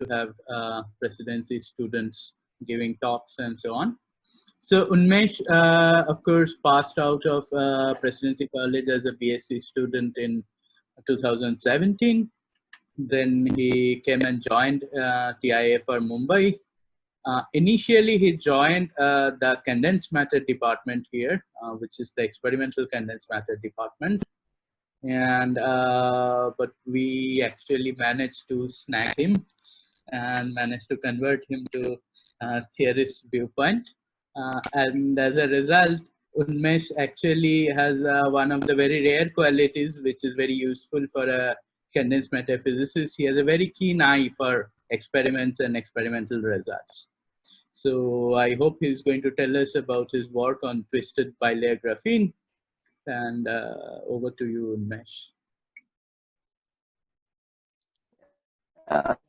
to have presidency students giving talks and so on. So Unmesh, of course, passed out of Presidency College as a BSc student in 2017. Then he came and joined TIFR Mumbai. Initially, he joined the condensed matter department here, which is the experimental condensed matter department. And but we actually managed to snag him and managed to convert him to theorist viewpoint. And as a result, Unmesh actually has one of the very rare qualities which is very useful for a condensed matter physicist. He has a very keen eye for experiments and experimental results. So I hope he's going to tell us about his work on twisted bilayer graphene. And over to you, Unmesh.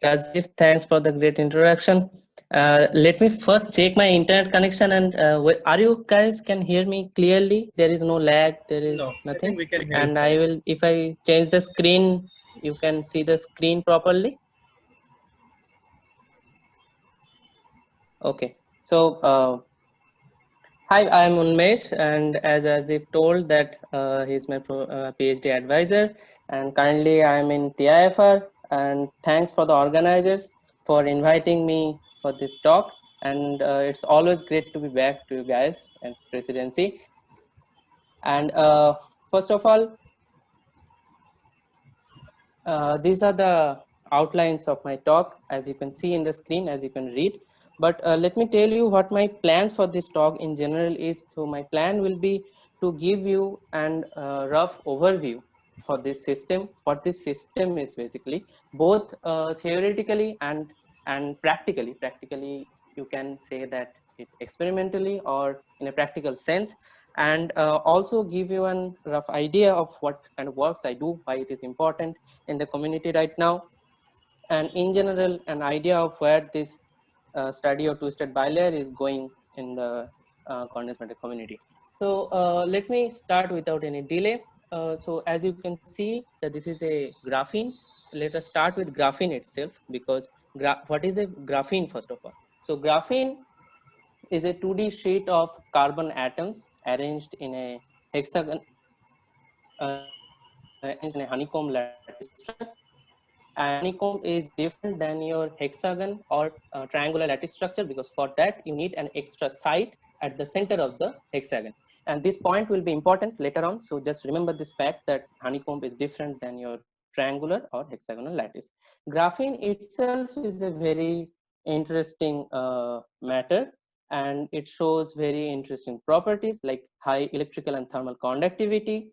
Rajdeep, thanks for the great introduction. Let me first check my internet connection, and are you guys can hear me clearly? There is no lag, there is nothing. I think we can hear and I will, if I change the screen, you can see the screen properly. Okay, so hi, I'm Unmesh, and as Rajdeep told that he's my PhD advisor, and currently I'm in TIFR. And thanks for the organizers for inviting me for this talk. And it's always great to be back to you guys and presidency. And first of all, these are the outlines of my talk, as you can see in the screen, as you can read. But let me tell you what my plans for this talk in general is. So my plan will be to give you an rough overview for this system, what this system is basically, both theoretically and practically. Practically, you can say that it experimentally or in a practical sense, and also give you a rough idea of what kind of works I do, why it is important in the community right now, and in general an idea of where this study of twisted bilayer is going in the condensed matter community. So let me start without any delay. So as you can see that this is a graphene. Let us start with graphene itself, because what is a graphene first of all? So graphene is a 2D sheet of carbon atoms arranged in a hexagon, in a honeycomb lattice structure. And honeycomb is different than your hexagon or triangular lattice structure, because for that you need an extra site at the center of the hexagon. And this point will be important later on. So just remember this fact that honeycomb is different than your triangular or hexagonal lattice. Graphene itself is a very interesting matter, and it shows very interesting properties like high electrical and thermal conductivity.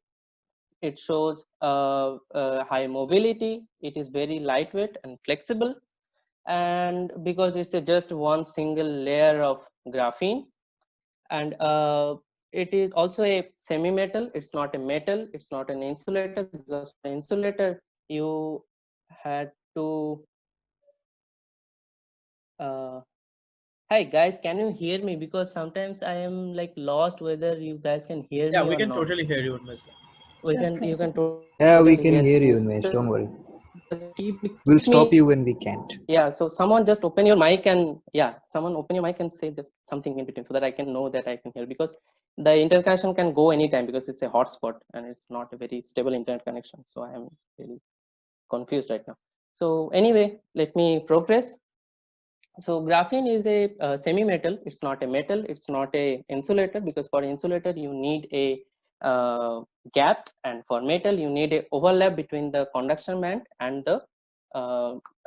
It shows high mobility. It is very lightweight and flexible, and because it's just one single layer of graphene, and it is also a semi-metal. It's not a metal, it's not an insulator, because for insulator you had to hi guys, can you hear me? Because sometimes I am like lost whether you guys can hear me or not. Yeah, we can totally hear you, Unmesh. You can totally Yeah, we can hear you, Unmesh. Don't worry. We'll stop you when we can't. Yeah, so someone just open your mic, and someone open your mic and say just something in between so that I can know that I can hear, because the internet connection can go anytime because it's a hotspot and it's not a very stable internet connection. So I am really confused right now. So anyway, let me progress. So graphene is a semi-metal. It's not a metal, it's not a insulator, because for insulator you need a gap, and for metal you need a overlap between the conduction band and the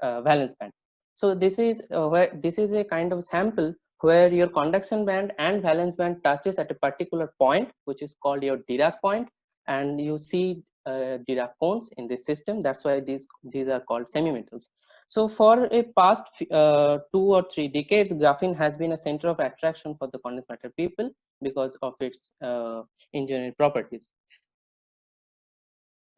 valence band. So this is where this is a kind of sample where your conduction band and valence band touches at a particular point, which is called your Dirac point, and you see Dirac cones in this system. That's why these are called semi-metals. So for a past 2 or 3 decades, graphene has been a center of attraction for the condensed matter people because of its engineering properties.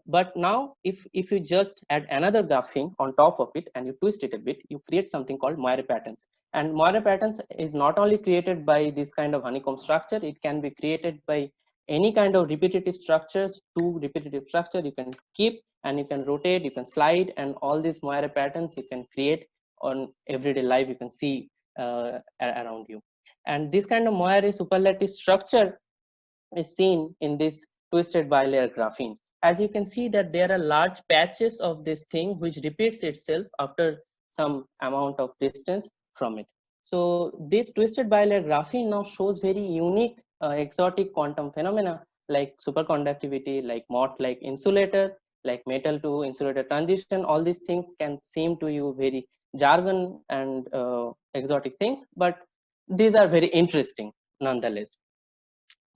But now if you just add another graphene on top of it and you twist it a bit, you create something called Moiré patterns. And Moiré patterns is not only created by this kind of honeycomb structure, it can be created by any kind of repetitive structures. 2 repetitive structure you can keep, and you can rotate, you can slide, and all these Moiré patterns you can create on everyday life you can see around you. And this kind of Moiré superlattice structure is seen in this twisted bilayer graphene. As you can see that there are large patches of this thing which repeats itself after some amount of distance from it. So this twisted bilayer graphene now shows very unique exotic quantum phenomena like superconductivity, like Mott like insulator, like metal to insulator transition. All these things can seem to you very jargon and exotic things, but these are very interesting nonetheless.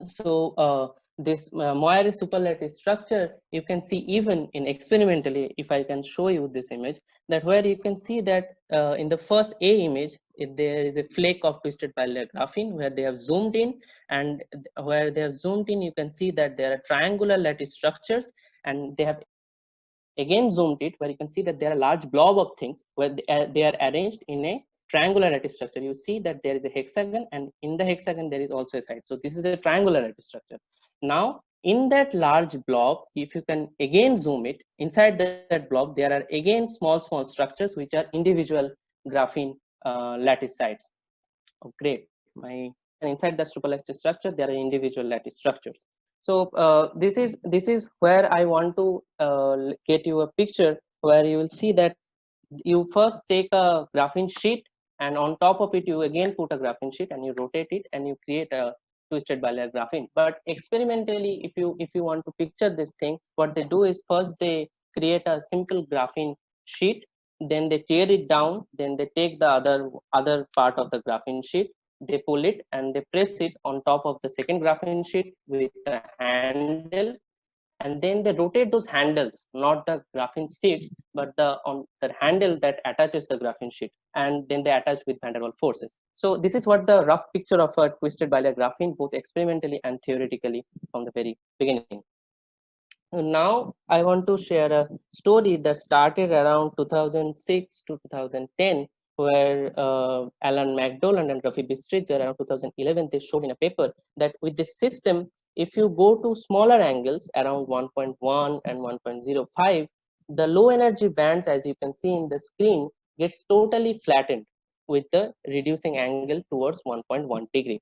So this Moiré superlattice structure you can see even in experimentally, if I can show you this image, that where you can see that in the first A image there is a flake of twisted bilayer graphene where they have zoomed in, and where they have zoomed in you can see that there are triangular lattice structures, and they have again zoomed it where you can see that there are large blob of things where they are arranged in a triangular lattice structure. You see that there is a hexagon, and in the hexagon there is also a side. So this is a triangular lattice structure. Now in that large blob, if you can again zoom it, inside that blob there are again small structures which are individual graphene lattice sites. Oh, great. And inside the superlattice structure there are individual lattice structures. So this is where I want to get you a picture where you will see that you first take a graphene sheet, and on top of it you again put a graphene sheet and you rotate it and you create a twisted bilayer graphene. But experimentally, if you want to picture this thing, what they do is first they create a simple graphene sheet, then they tear it down, then they take the other part of the graphene sheet, they pull it and they press it on top of the second graphene sheet with a handle, and then they rotate those handles, not the graphene sheets, but the handle that attaches the graphene sheet, and then they attach with van der Waals forces. So this is what the rough picture of a twisted bilayer graphene, both experimentally and theoretically, from the very beginning. Now I want to share a story that started around 2006 to 2010, where Alan McDowell and Rafi Bistritzer around 2011 they showed in a paper that with this system, if you go to smaller angles around 1.1 and 1.05, the low energy bands, as you can see in the screen, gets totally flattened with the reducing angle towards 1.1 degree.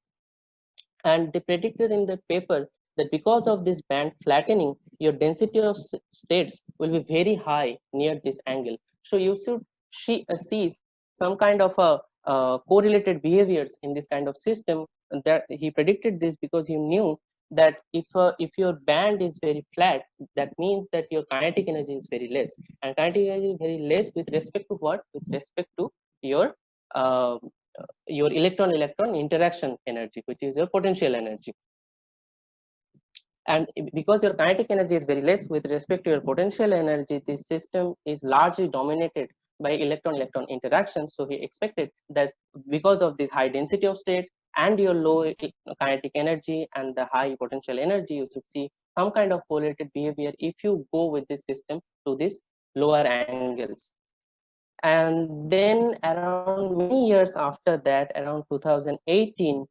And they predicted in the paper that because of this band flattening, your density of states will be very high near this angle. So you should see some kind of a correlated behaviors in this kind of system. And that he predicted this because he knew that if your band is very flat, that means that your kinetic energy is very less, and kinetic energy is very less with respect to what? With respect to uh, your electron-electron interaction energy, which is your potential energy. And because your kinetic energy is very less with respect to your potential energy, this system is largely dominated by electron-electron interactions. So he expected that because of this high density of state and your low kinetic energy and the high potential energy, you should see some kind of correlated behavior if you go with this system to these lower angles. And then around many years after that, around 2018,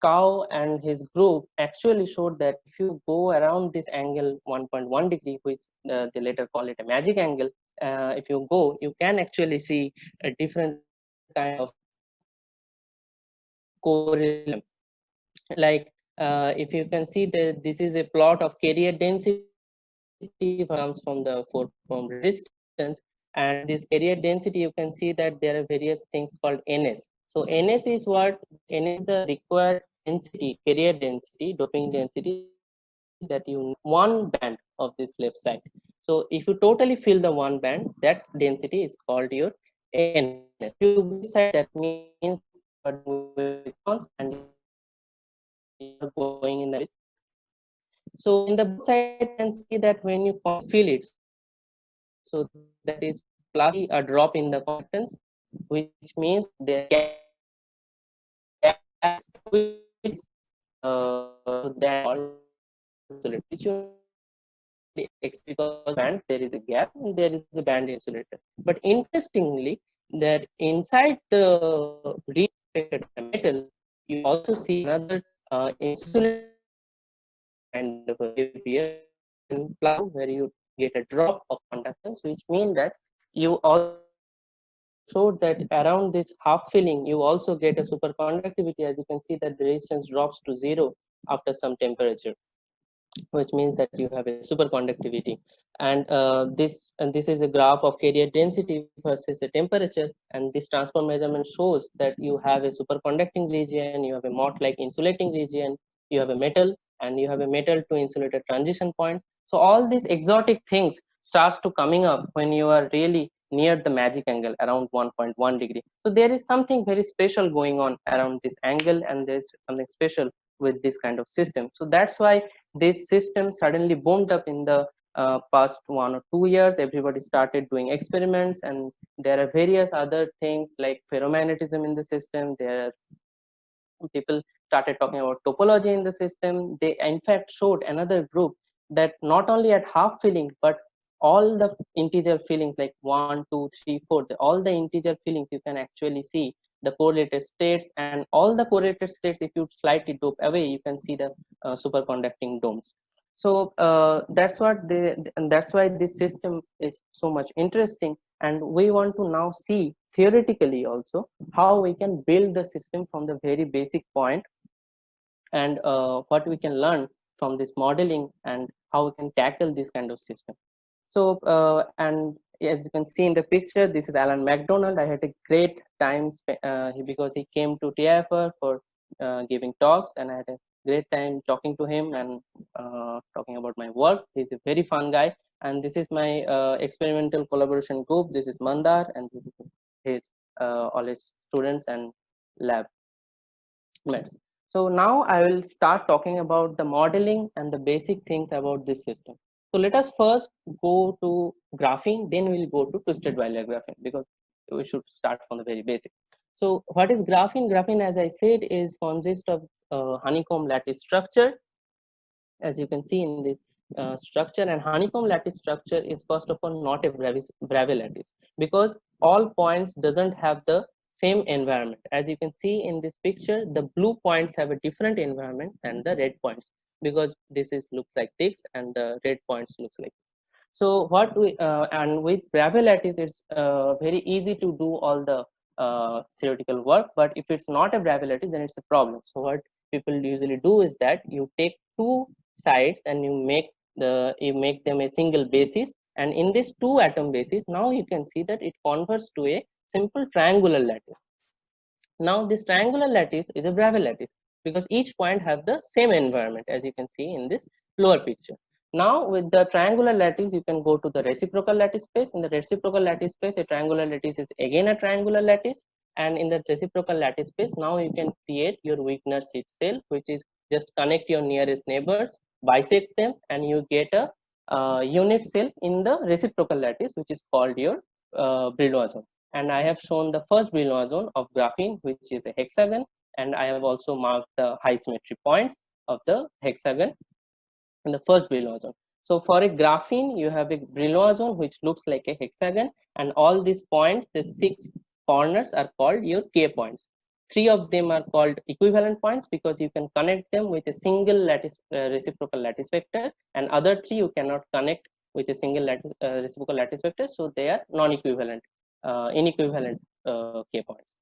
Cow and his group actually showed that if you go around this angle 1.1 degree, which they later call it a magic angle, if you go, you can actually see a different kind of correlation. Like if you can see that this is a plot of carrier density comes from the four-form resistance, and this carrier density you can see that there are various things called NS. So NS is what? NS is the required density, carrier density, doping density that you one band of this left side. So if you totally fill the one band, that density is called your NS. If you side, that means and you're going in the. So in the side, you can see that when you fill it, so that is plus a drop in the conductance, which means there gaps which that because bands there is a gap and there is a band insulator. But interestingly, that inside the respected metal, you also see another insulator kind of behavior in plasma where you get a drop of conductance, which means that you also showed that around this half filling, you also get a superconductivity. As you can see that the resistance drops to 0 after some temperature, which means that you have a superconductivity. And this is a graph of carrier density versus a temperature, and this transport measurement shows that you have a superconducting region, you have a MOT like insulating region, you have a metal, and you have a metal to insulator transition point. So all these exotic things starts to coming up when you are really near the magic angle around 1.1 degree. So there is something very special going on around this angle, and there's something special with this kind of system. So that's why this system suddenly boomed up in the past 1 or 2 years. Everybody started doing experiments, and there are various other things like ferromagnetism in the system. There are people started talking about topology in the system. They in fact showed another group that not only at half filling, but all the integer fillings like 1, 2, 3, 4, all the integer fillings, you can actually see the correlated states, and all the correlated states, if you slightly dope away, you can see the superconducting domes. So that's what and that's why this system is so much interesting, and we want to now see theoretically also how we can build the system from the very basic point, and what we can learn from this modeling, and how we can tackle this kind of system. So and as you can see in the picture, this is Alan MacDonald. I had a great time because he came to TIFR for giving talks, and I had a great time talking to him and talking about my work. He's a very fun guy, and this is my experimental collaboration group. This is Mandar, and this is his all his students and lab mates. So now I will start talking about the modeling and the basic things about this system. So let us first go to graphene, then we'll go to twisted bilayer graphene, because we should start from the very basic. So what is graphene? Graphene, as I said, is consists of honeycomb lattice structure, as you can see in the structure. And honeycomb lattice structure is first of all not a Bravais lattice, because all points doesn't have the same environment. As you can see in this picture, the blue points have a different environment than the red points, because this is looks like this and the red points looks like this. So what we and with Bravais lattice, it's very easy to do all the theoretical work, but if it's not a Bravais lattice, then it's a problem. So what people usually do is that you take two sides and you make them a single basis, and in this two atom basis, now you can see that it converts to a simple triangular lattice. Now this triangular lattice is a Bravais lattice, because each point have the same environment, as you can see in this lower picture. Now with the triangular lattice, you can go to the reciprocal lattice space. In the reciprocal lattice space, a triangular lattice is again a triangular lattice, and in the reciprocal lattice space, now you can create your Wigner seed cell, which is just connect your nearest neighbors, bisect them, and you get a unit cell in the reciprocal lattice, which is called your Brillouin zone. And I have shown the first Brillouin zone of graphene, which is a hexagon, and I have also marked the high symmetry points of the hexagon in the first Brillouin zone. So for a graphene, you have a Brillouin zone which looks like a hexagon, and all these points, the 6 corners, are called your K points. 3 of them are called equivalent points, because you can connect them with a single lattice reciprocal lattice vector, and other 3 you cannot connect with a single lattice, reciprocal lattice vector, so they are non-equivalent, inequivalent K points.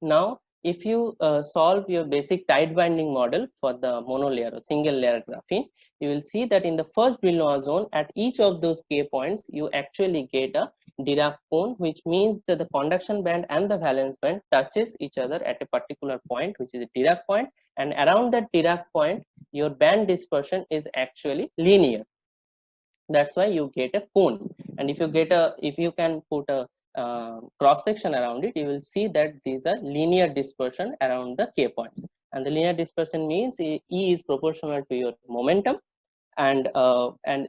Now if you solve your basic tight binding model for the monolayer or single layer graphene, you will see that in the first Brillouin zone, at each of those K points, you actually get a Dirac cone, which means that the conduction band and the valence band touches each other at a particular point, which is a Dirac point, and around that Dirac point, your band dispersion is actually linear. That's why you get a cone. And if you can put a cross section around it, you will see that these are linear dispersion around the K points, and the linear dispersion means E is proportional to your momentum. And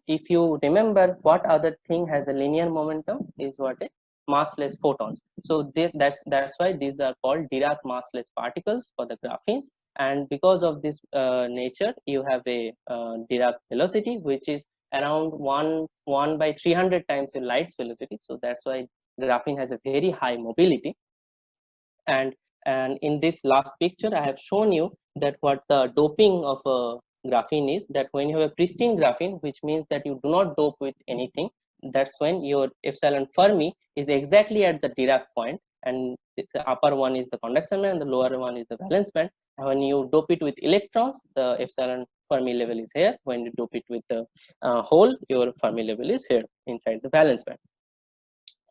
if you remember, what other thing has a linear momentum is what a massless photons. So that's why these are called Dirac massless particles for the graphenes. And because of this nature, you have a Dirac velocity, which is around 1 by 300 times your light's velocity. So that's why graphene has a very high mobility. And in this last picture, I have shown you that what the doping of a graphene is, that when you have a pristine graphene, which means that you do not dope with anything, that's when your epsilon Fermi is exactly at the Dirac point, and the upper one is the conduction band and the lower one is the valence band. And when you dope it with electrons, the epsilon Fermi level is here. When you dope it with the hole, your Fermi level is here inside the valence band.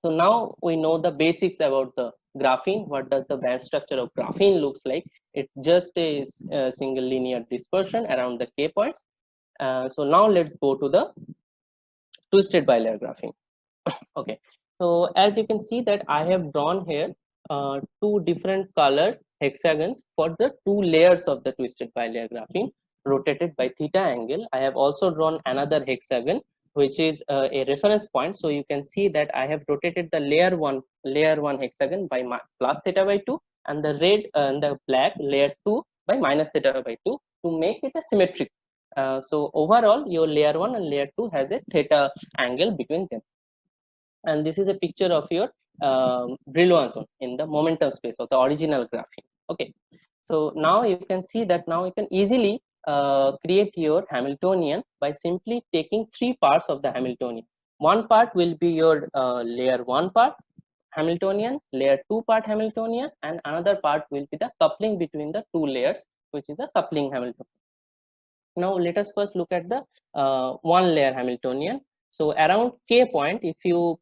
So now we know the basics about the graphene. What does the band structure of graphene looks like? It just is a single linear dispersion around the K points. So now let's go to the twisted bilayer graphene. Okay, so as you can see that I have drawn here two different colored hexagons for the two layers of the twisted bilayer graphene rotated by theta angle. I have also drawn another hexagon which is a reference point. So you can see that I have rotated the layer one hexagon by plus theta by 2, and the red and the black layer 2 by minus theta by 2 to make it a symmetric. So overall your layer 1 and layer 2 has a theta angle between them. And this is a picture of your Brillouin zone in the momentum space of the original graphene. Okay, so now you can see that now you can easily create your Hamiltonian by simply taking three parts of the Hamiltonian. One part will be your layer 1 part Hamiltonian, layer 2 part Hamiltonian, and another part will be the coupling between the two layers, which is the coupling Hamiltonian. Now let us first look at the one layer Hamiltonian. So around K point, if you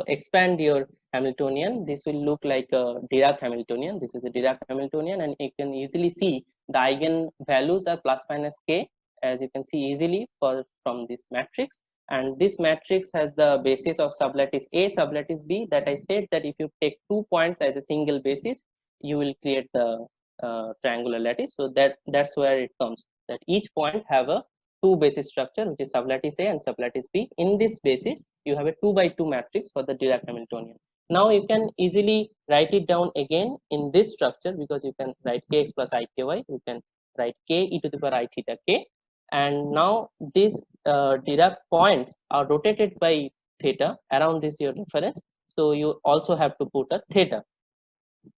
expand your Hamiltonian, this will look like a Dirac Hamiltonian. This is a Dirac Hamiltonian, and you can easily see the eigen values are plus minus K, as you can see easily from this matrix. And this matrix has the basis of sublattice A, sublattice B, that I said that if you take 2 points as a single basis, you will create the triangular lattice. So that's where it comes, that each point have a 2 basis structure, which is sublattice A and sublattice B. In this basis, you have a 2 by 2 matrix for the Dirac Hamiltonian. Now you can easily write it down again in this structure, because you can write kx plus iky, you can write k e to the power I theta k. And now these Dirac points are rotated by theta around this your reference. So you also have to put a theta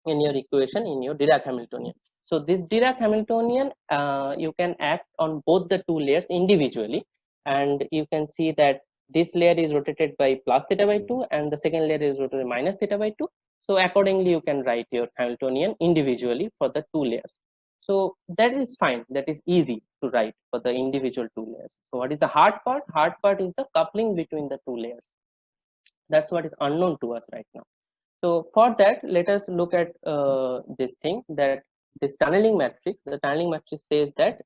in your equation in your Dirac Hamiltonian. So this Dirac Hamiltonian, you can act on both the two layers individually, and you can see that this layer is rotated by plus theta by 2 and the second layer is rotated minus theta by 2. So accordingly you can write your Hamiltonian individually for the two layers. So that is fine, that is easy to write for the individual two layers. So what is the hard part? Hard part is the coupling between the two layers. That's what is unknown to us right now. So for that, let us look at this thing, that this tunneling matrix. The tunneling matrix says that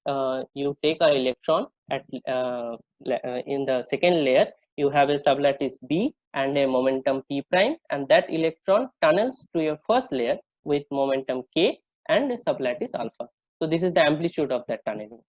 you take an electron at in the second layer, you have a sublattice B and a momentum P prime, and that electron tunnels to your first layer with momentum K and a sublattice alpha. So this is the amplitude of that tunneling.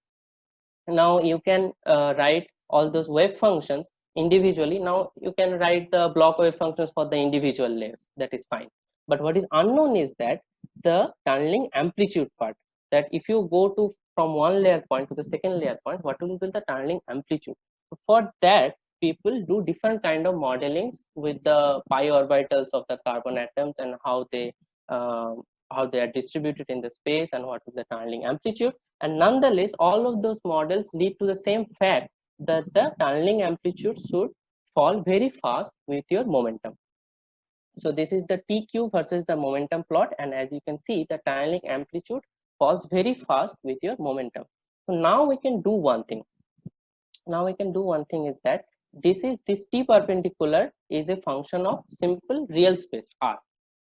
Now you can write all those wave functions individually. Now you can write the block wave functions for the individual layers, that is fine. But what is unknown is that the tunneling amplitude part, that if you go to from one layer point to the second layer point, what will be the tunneling amplitude? So for that, people do different kind of modelings with the pi orbitals of the carbon atoms and how they are distributed in the space and what is the tunneling amplitude. And nonetheless, all of those models lead to the same fact, that the tunneling amplitude should fall very fast with your momentum. So this is the TQ versus the momentum plot, and as you can see, the tunneling amplitude falls very fast with your momentum. So now we can do one thing. Now we can do one thing is that this T perpendicular is a function of simple real space R,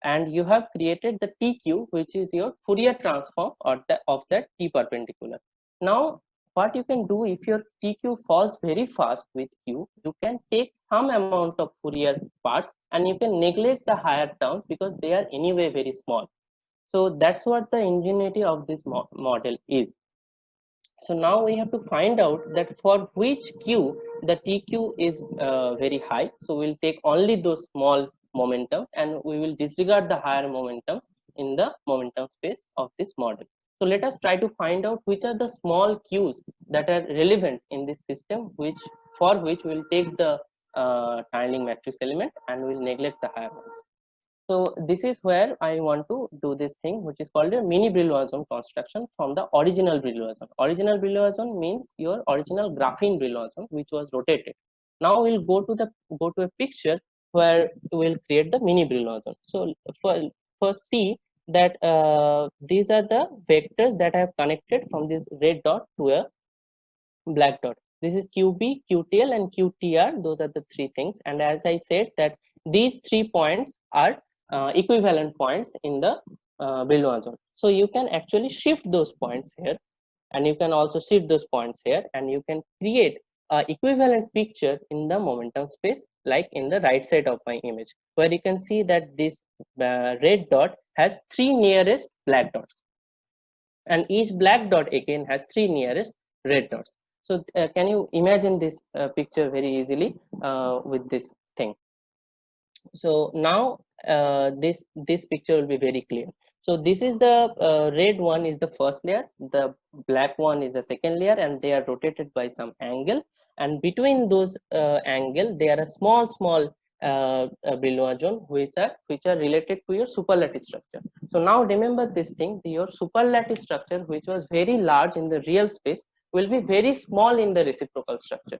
and you have created the TQ, which is your Fourier transform of that T perpendicular. Now what you can do, if your TQ falls very fast with Q, you can take some amount of Fourier parts and you can neglect the higher terms because they are anyway very small. So that's what the ingenuity of this model is. So now we have to find out that for which Q the TQ is very high. So we'll take only those small momentum and we will disregard the higher momentums in the momentum space of this model. So let us try to find out which are the small Qs that are relevant in this system, for which we'll take the tunneling matrix element and we'll neglect the higher ones. So this is where I want to do this thing, which is called a mini Brillouin zone construction from the original Brillouin zone. Original Brillouin zone means your original graphene Brillouin zone, which was rotated. Now we'll go to a picture where we'll create the mini Brillouin zone. So first see that these are the vectors that I have connected from this red dot to a black dot. This is QB, QTL, and QTR. Those are the three things. And as I said, that these 3 points are equivalent points in the Brillouin zone. So you can actually shift those points here, and you can also shift those points here, and you can create a equivalent picture in the momentum space, like in the right side of my image, where you can see that this red dot has 3 nearest black dots, and each black dot again has 3 nearest red dots. So can you imagine this picture very easily with this thing? So now this picture will be very clear. So this is the red one is the first layer, the black one is the second layer, and they are rotated by some angle, and between those angle there are small Brillouin zone which are related to your superlattice structure. So now remember this thing, your superlattice structure, which was very large in the real space, will be very small in the reciprocal structure.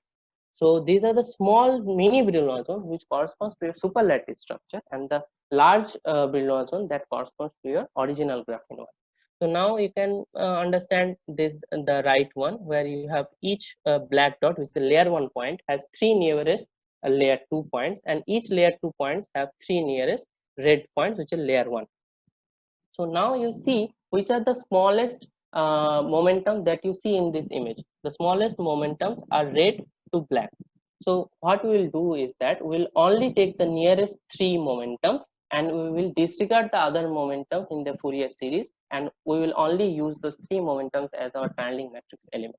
So these are the small mini Brillouin zone which corresponds to your superlattice structure, and the large Brillouin zone that corresponds to your original graphene one. So now you can understand this, the right one, where you have each black dot, which is a layer 1 point, has 3 nearest layer 2 points, and each layer 2 points have 3 nearest red points, which are layer 1. So now you see which are the smallest momentum that you see in this image. The smallest momentums are red to black. So what we will do is that we'll only take the nearest 3 momentums, and we will disregard the other momentums in the Fourier series, and we will only use those 3 momentums as our tunneling matrix element.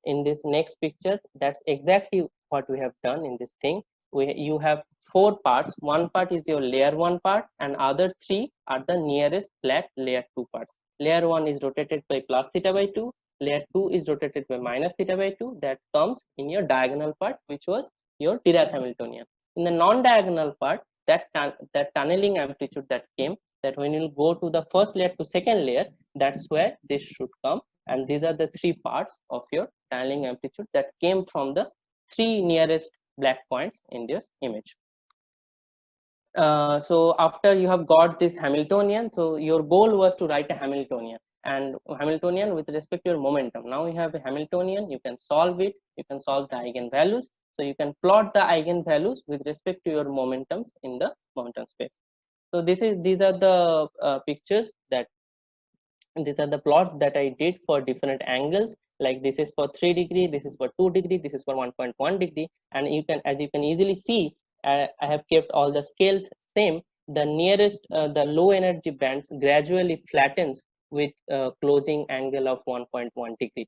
In this next picture, that's exactly what we have done in this thing. You have 4 parts. One part is your layer 1 part, and other 3 are the nearest black layer 2 parts. Layer 1 is rotated by plus theta by 2, layer 2 is rotated by minus theta by 2. That comes in your diagonal part, which was your Dirac Hamiltonian. In the non-diagonal part, that tunneling amplitude that came, that when you go to the first layer to second layer, that's where this should come. And these are the 3 parts of your tunneling amplitude that came from the 3 nearest black points in this image. So after you have got this Hamiltonian, so your goal was to write a Hamiltonian, and Hamiltonian with respect to your momentum. Now you have a Hamiltonian, you can solve it, you can solve the eigenvalues. So you can plot the eigenvalues with respect to your momentums in the momentum space. So these are the pictures that, these are the plots that I did for different angles. Like this is for 3 degree, this is for 2 degree, this is for 1.1 degree, and you can, as you can easily see, I have kept all the scales same. The nearest, the low energy bands gradually flattens with closing angle of 1.1 degree,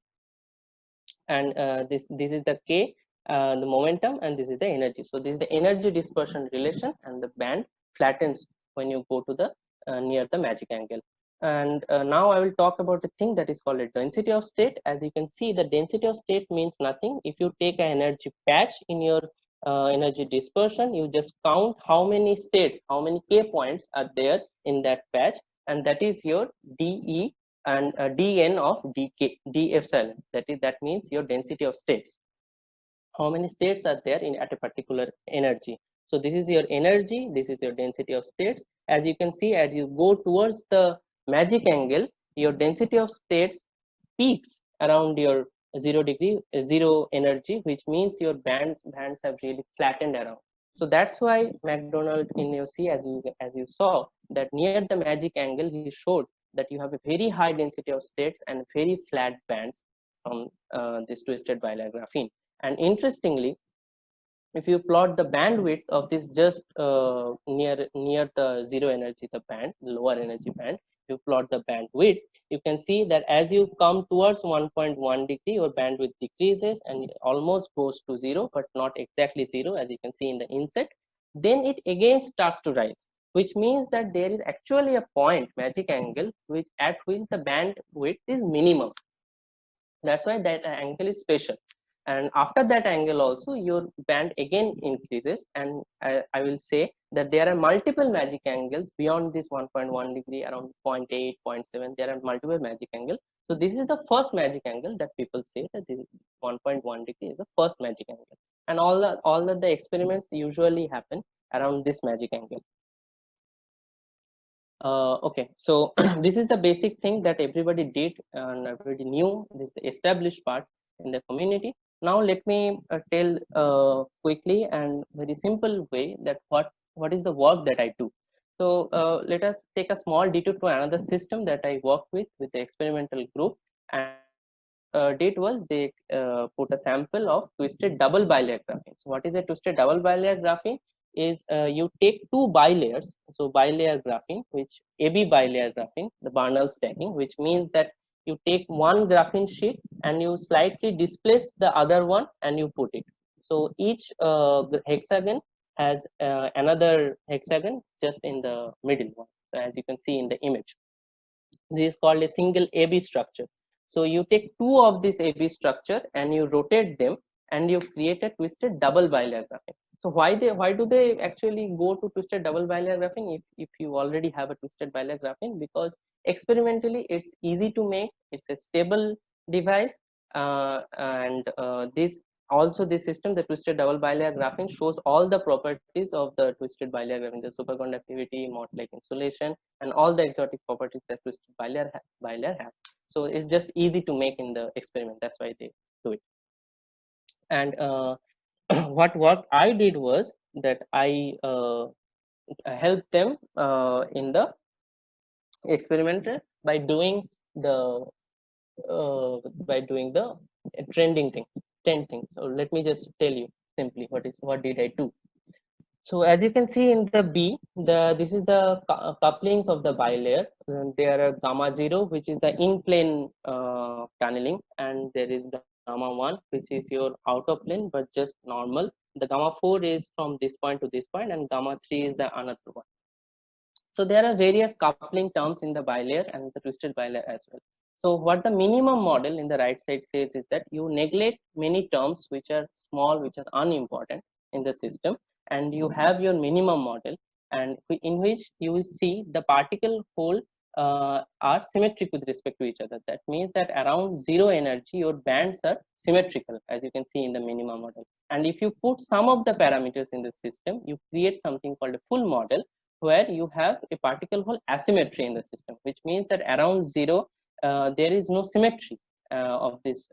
and this is the K, the momentum, and this is the energy. So this is the energy dispersion relation, and the band flattens when you go to the near the magic angle. And now I will talk about a thing that is called a density of state. As you can see, the density of state means nothing. If you take an energy patch in your energy dispersion, you just count how many states, how many K points are there in that patch, and that is your dE and dN of dk d epsilon. That means your density of states. How many states are there in at a particular energy? So this is your energy, this is your density of states. As you can see, as you go towards the magic angle, your density of states peaks around your 0 degree, 0 energy, which means your bands have really flattened around. So that's why McDonald in your C, as you saw, that near the magic angle, he showed that you have a very high density of states and very flat bands from this twisted bilayer graphene. And interestingly, if you plot the bandwidth of this just near the 0 energy, the band, the lower energy band, you plot the bandwidth, you can see that as you come towards 1.1 degree, your bandwidth decreases and it almost goes to 0, but not exactly 0, as you can see in the inset. Then it again starts to rise, which means that there is actually a point, magic angle, at which the bandwidth is minimum. That's why that angle is special. And after that angle also, your band again increases, and I will say that there are multiple magic angles beyond this 1.1 degree, around 0.8, 0.7, there are multiple magic angles. So this is the first magic angle that people say that this 1.1 degree is the first magic angle. And all of the experiments usually happen around this magic angle. Okay, so this is the basic thing that everybody did and everybody knew. This is the established part in the community. Now let me tell quickly and very simple way that what is the work that I do. So let us take a small detour to another system that I worked with the experimental group, and did was they put a sample of twisted double bilayer graphene. So what is a twisted double bilayer graphene? Is you take two bilayers, so bilayer graphene, which AB bilayer graphene, the Barnell stacking, which means that you take one graphene sheet and you slightly displace the other one and you put it. So each hexagon has another hexagon just in the middle one, so as you can see in the image. This is called a single AB structure. So you take two of this AB structure and you rotate them and you create a twisted double bilayer graphene. So why do they actually go to twisted double bilayer graphene if you already have a twisted bilayer graphene? Because experimentally it's easy to make, it's a stable device, and this system, the twisted double bilayer graphene, shows all the properties of the twisted bilayer graphene, the superconductivity, Mortlake insulation, and all the exotic properties that twisted bilayer have. So it's just easy to make in the experiment. That's why they do it. And what I did was that I helped them in the experiment by doing the trend thing. So let me just tell you simply what did I do. So as you can see in the B, this is the couplings of the bilayer. There are gamma 0, which is the in plane tunneling, and there is gamma 1, which is your out of plane but just normal. The gamma 4 is from this point to this point, and gamma 3 is the another one. So there are various coupling terms in the bilayer and the twisted bilayer as well. So what the minimum model in the right side says is that you neglect many terms which are small, which are unimportant in the system, and you have your minimum model, and in which you will see the particle hole are symmetric with respect to each other. That means that around zero energy your bands are symmetrical, as you can see in the minimum model. And if you put some of the parameters in the system, you create something called a full model, where you have a particle hole asymmetry in the system, which means that around zero there is no symmetry of these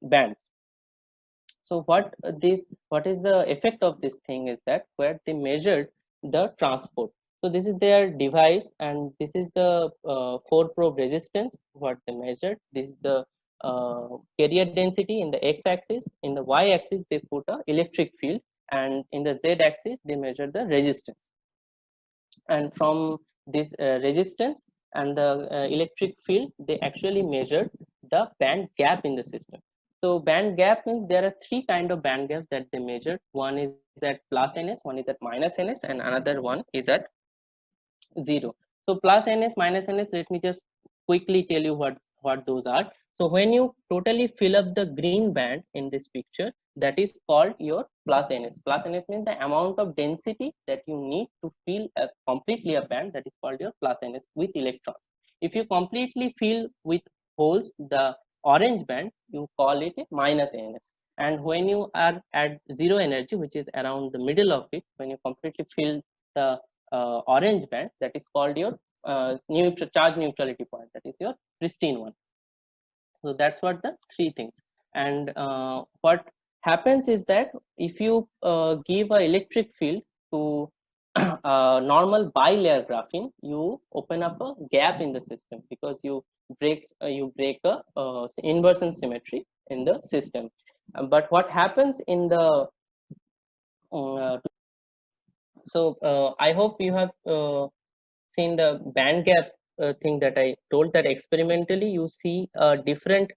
bands. So what is the effect of this thing is that where they measured the transport. So this is their device, and this is the 4 probe resistance what they measured. This is the carrier density in the x-axis. In the y-axis they put a electric field, and in the z-axis they measure the resistance. And from this resistance and the electric field, they actually measured the band gap in the system. So band gap means there are 3 kind of band gaps that they measured. One is at plus ns, one is at minus ns, and another one is at 0. So plus ns, minus ns, let me just quickly tell you what those are. So when you totally fill up the green band in this picture, that is called your plus ns. Plus ns means the amount of density that you need to fill completely a band, that is called your plus ns with electrons. If you completely fill with holes the orange band, you call it a minus ns. And when you are at zero energy, which is around the middle of it, when you completely fill the orange band, that is called your charge neutrality point, that is your pristine one. So that's what the 3 things. And what happens is that if you give an electric field to normal bilayer graphene, you open up a gap in the system, because you break a inversion symmetry in the system. But what happens in the I hope you have seen the band gap thing that I told, that experimentally you see a different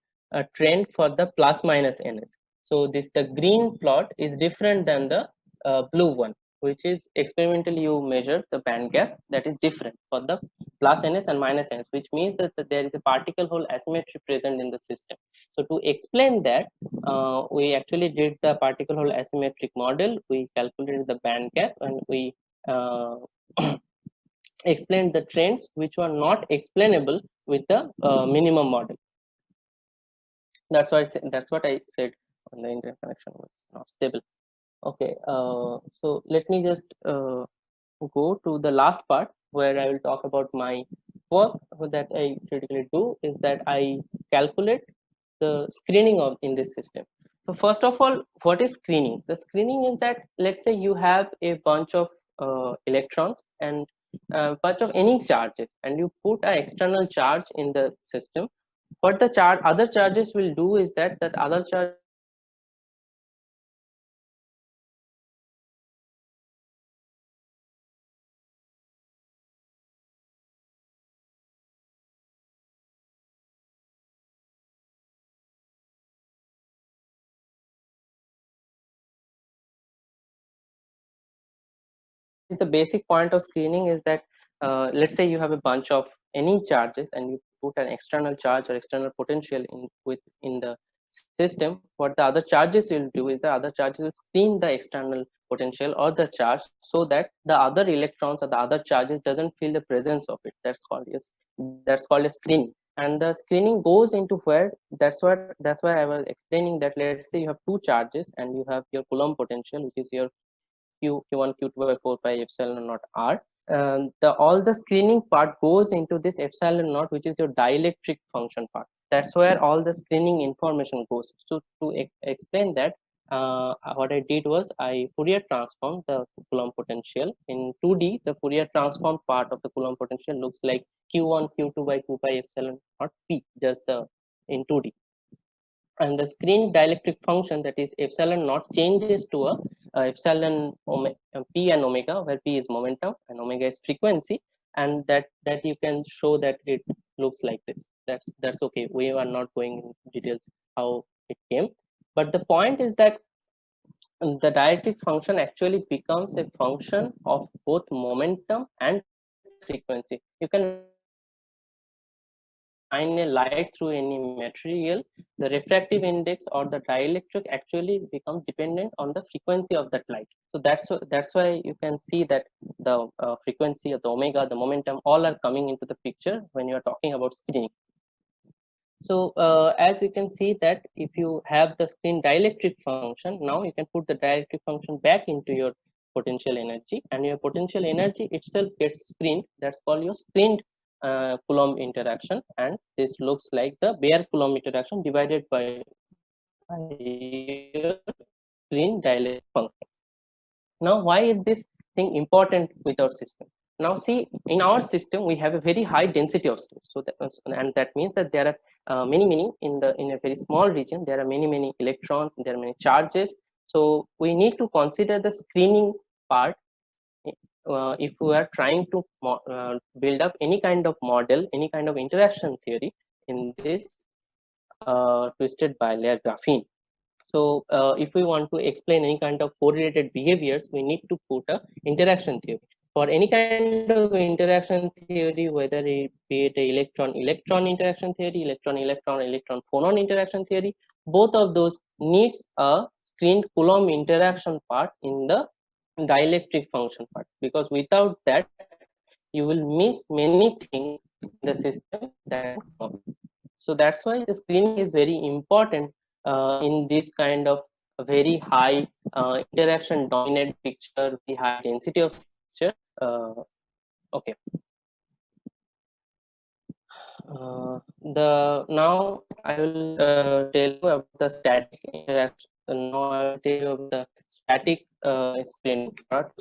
trend for the plus minus ns. So the green plot is different than the blue one, which is experimentally you measure the band gap that is different for the plus ns and minus ns, which means that there is a particle hole asymmetry present in the system. So to explain that, we actually did the particle hole asymmetric model. We calculated the band gap, and we explained the trends which were not explainable with the minimum model. That's what I said when the internet connection was not stable. Okay, so let me just go to the last part where I will talk about my work that I theoretically do is that I calculate the screening of in this system. So first of all, what is screening? The screening is that let's say you have a bunch of electrons and a bunch of any charges, and you put an external charge in the system. What the other charges will do is that other charge is the basic point of screening is that let's say you have a bunch of any charges and you put an external charge or external potential in the system. What the other charges will do is the other charges will screen the external potential or the charge so that the other electrons or the other charges doesn't feel the presence of it. That's called a screening. And the screening goes into where that's why I was explaining that let's say you have two charges and you have your Coulomb potential, which is your q1 q2 by 4 pi epsilon naught r. All the screening part goes into this epsilon naught, which is your dielectric function part. That's where all the screening information goes. So to explain that, what I did was I Fourier transformed the Coulomb potential in 2D. The Fourier transform part of the Coulomb potential looks like q1 q2 by 2 pi epsilon naught p, just the in 2D. And the screen dielectric function, that is epsilon naught, changes to a epsilon p and omega, where p is momentum and omega is frequency, and that you can show that it looks like this. That's okay. We are not going in details how it came, but the point is that the dielectric function actually becomes a function of both momentum and frequency. You can shine a light through any material, the refractive index or the dielectric actually becomes dependent on the frequency of that light. So that's why you can see that the frequency of the omega, the momentum, all are coming into the picture when you are talking about screening. So as you can see that if you have the screen dielectric function, now you can put the dielectric function back into your potential energy, and your potential energy itself gets screened. That's called your screened Coulomb interaction, and this looks like the bare Coulomb interaction divided by your screen dielectric function. Now, why is this thing important with our system? Now, see, in our system, we have a very high density of states. So that means that there are many in a very small region. There are many electrons. There are many charges. So we need to consider the screening part if we are trying to build up any kind of model, any kind of interaction theory in this twisted bilayer graphene. So if we want to explain any kind of correlated behaviors, we need to put a interaction theory. For any kind of interaction theory, whether it be it electron-electron interaction theory, electron-electron phonon interaction theory, both of those needs a screened Coulomb interaction part in the dielectric function part, because without that you will miss many things in the system that. So that's why the screening is very important in this kind of very high interaction dominant picture, the high density of picture. Okay. Now I will tell you about the static interaction. Now I will tell you about the static screening part.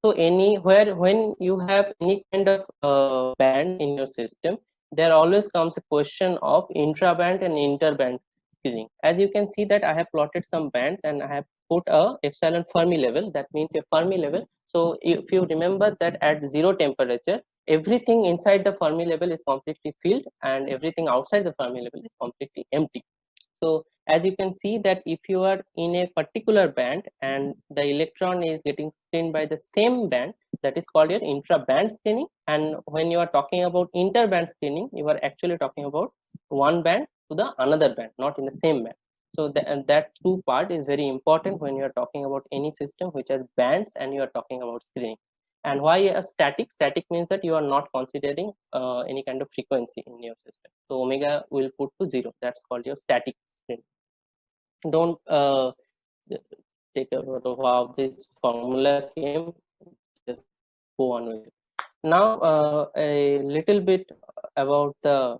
So when you have any kind of band in your system, there always comes a question of intraband and interband screening. As you can see that I have plotted some bands and I have put a epsilon Fermi level. That means a Fermi level. So if you remember that at 0 temperature, everything inside the Fermi level is completely filled and everything outside the Fermi level is completely empty. So as you can see that if you are in a particular band and the electron is getting screened by the same band, that is called your intra-band screening. And when you are talking about interband screening, you are actually talking about one band to the another band, not in the same band. So that two part is very important when you are talking about any system which has bands and you are talking about screening. And why a static? Static means that you are not considering any kind of frequency in your system. So omega will put to 0. That's called your static screen. Don't take a photo of how this formula came. Just go on with it. Now a little bit about the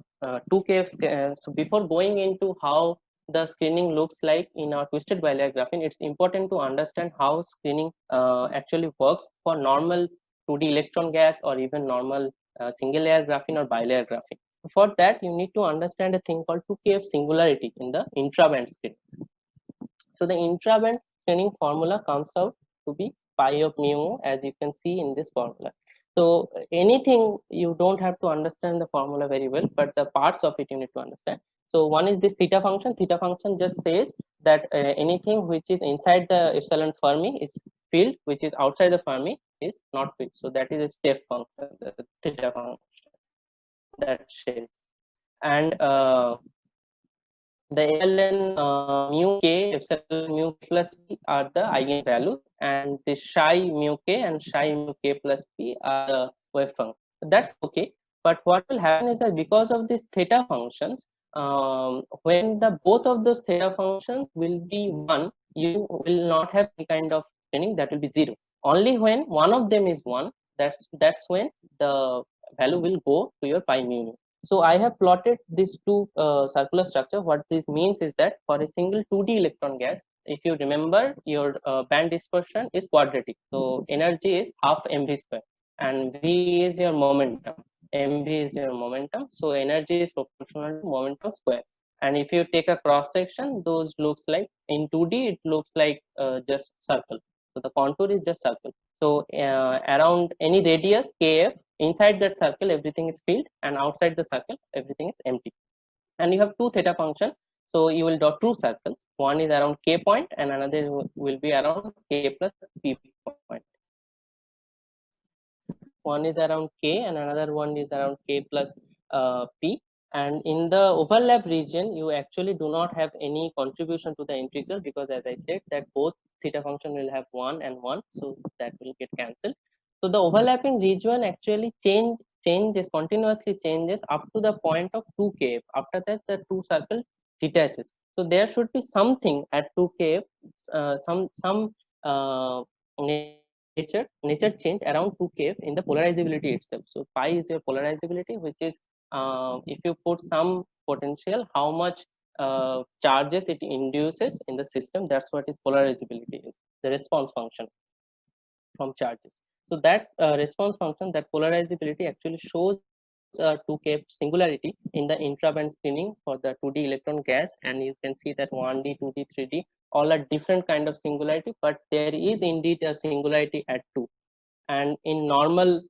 2K. So before going into how the screening looks like in our twisted bilayer graphene, it's important to understand how screening actually works for normal 2D electron gas or even normal single layer graphene or bilayer graphene. For that, you need to understand a thing called 2KF singularity in the intraband screen. So the intraband screening formula comes out to be pi of mu, as you can see in this formula. So anything, you don't have to understand the formula very well, but the parts of it you need to understand. So one is this theta function. Theta function just says that anything which is inside the epsilon Fermi is field, which is outside the Fermi is not field. So that is a step function, the theta function that says. And the ln mu k, epsilon mu k plus p are the eigenvalues, and the psi mu k and psi mu k plus p are the wave function. That's okay. But what will happen is that because of these theta functions, when the both of those theta functions will be 1, you will not have any kind of training, that will be 0. Only when one of them is 1, that's when the value will go to your pi mu. So I have plotted these two circular structure. What this means is that for a single 2D electron gas, if you remember, your band dispersion is quadratic. So energy is half mv square, and v is your momentum. Mv is your momentum. So energy is proportional to momentum square. And if you take a cross section, those looks like in 2D, it looks like just circle. So the contour is just circle. So around any radius kf, inside that circle everything is filled, and outside the circle everything is empty. And you have two theta function, so you will draw two circles. One is around k point and another will be around k plus p point. One is around k and another one is around k plus p. And in the overlap region, you actually do not have any contribution to the integral, because as I said that both theta function will have 1 and 1, so that will get cancelled. So the overlapping region actually changes continuously, changes up to the point of 2kf. After that, the two circle detaches. So there should be something at 2kf, some nature change around 2kf in the polarizability itself. So pi is your polarizability, which is if you put some potential, how much charges it induces in the system. That's what is polarizability is, the response function from charges. So that response function, that polarizability actually shows 2K singularity in the intraband screening for the 2D electron gas. And you can see that 1D, 2D, 3D all are different kind of singularity, but there is indeed a singularity at 2. And in normal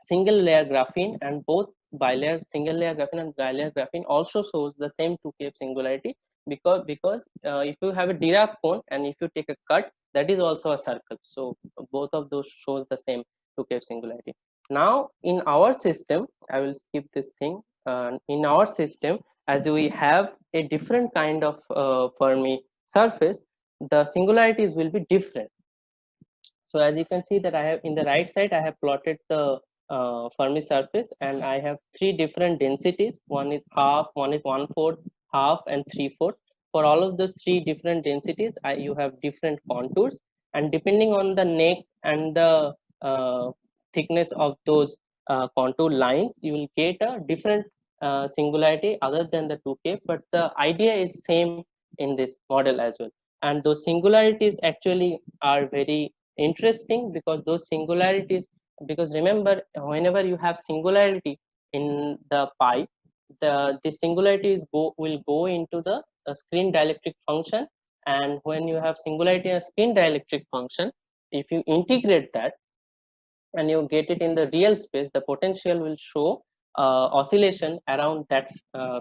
single layer graphene, and both bilayer single layer graphene and bilayer graphene also shows the same 2K singularity, because if you have a Dirac cone and if you take a cut, that is also a circle. So both of those shows the same 2K singularity. Now in our system, I will skip this thing. In our system, as we have a different kind of Fermi surface, the singularities will be different. So as you can see that I have in the right side, I have plotted the Fermi surface, and I have three different densities. One is half, one is 1/4, half, and 3/4. For all of those three different densities, you have different contours, and depending on the neck and the thickness of those contour lines, you will get a different singularity other than the 2K. But the idea is same in this model as well. And those singularities actually are very interesting, because those singularities, because remember, whenever you have singularity in the pi, the singularity will go into the screen dielectric function. And when you have singularity in a screen dielectric function, if you integrate that and you get it in the real space, the potential will show oscillation around that